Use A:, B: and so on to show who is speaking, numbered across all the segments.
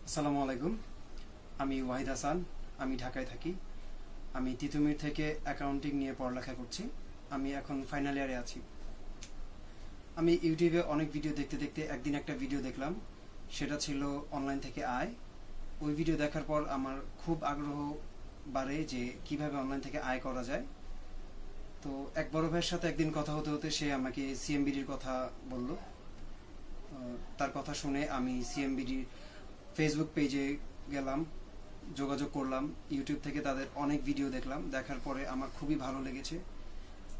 A: আসসালামু আলাইকুম। আমি ওয়াহিদ হাসান। আমি ঢাকায় থাকি। আমি তিতুমির থেকে অ্যাকাউন্টিং নিয়ে পড়ালেখা করছি। আমি এখন ফাইনাল ইয়ারে আছি। আমি ইউটিউবে অনেক ভিডিও দেখতে দেখতে একদিন একটা ভিডিও দেখলাম, সেটা ছিল অনলাইন থেকে আয়। ওই ভিডিও দেখার পর আমার খুব আগ্রহ বাড়ে যে কিভাবে অনলাইন থেকে আয় করা যায়। তো এক বড় ভাইয়ের সাথে একদিন কথা হতে হতে সে আমাকে সিএমবিডির কথা বলল। তার কথা শুনে আমি সিএমবিডির ফেসবুক পেজে গেলাম, যোগাযোগ করলাম, ইউটিউব থেকে তাদের অনেক ভিডিও দেখলাম। দেখার পরে আমার খুবই ভালো লেগেছে।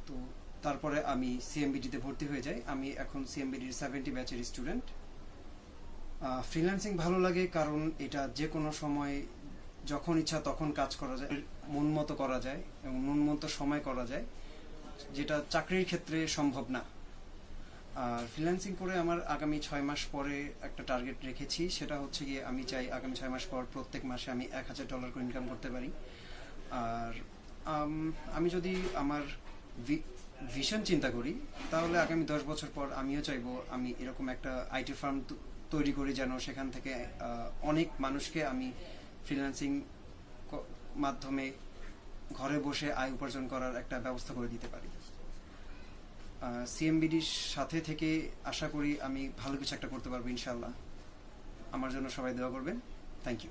A: তো তারপরে আমি সিএমবিডিতে ভর্তি হয়ে যাই। আমি এখন সিএমবিডির 70 ব্যাচের স্টুডেন্ট। ফ্রিল্যান্সিং ভালো লাগে কারণ এটা যে কোনো সময় যখন ইচ্ছা তখন কাজ করা যায়, মন মতো করা যায় এবং মন মতো সময় করা যায়, যেটা চাকরির ক্ষেত্রে সম্ভব না। আর ফ্রিল্যান্সিং করে আমার আগামী 6 মাস পরে একটা টার্গেট রেখেছি, সেটা হচ্ছে গিয়ে আমি চাই আগামী 6 মাস পর প্রত্যেক মাসে আমি $1000 করে ইনকাম করতে পারি। আর আমি যদি আমার ভিশন চিন্তা করি তাহলে আগামী 10 বছর পর আমিও চাইবো আমি এরকম একটা আইটি ফার্ম তৈরি করি, যেন সেখান থেকে অনেক মানুষকে আমি ফ্রিল্যান্সিং মাধ্যমে ঘরে বসে আয় উপার্জন করার একটা ব্যবস্থা করে দিতে পারি। সিএমবিডির সাথে থেকে আশা করি আমি ভালো কিছু একটা করতে পারবো ইনশাআল্লাহ। আমার জন্য সবাই দোয়া করবেন। Thank you.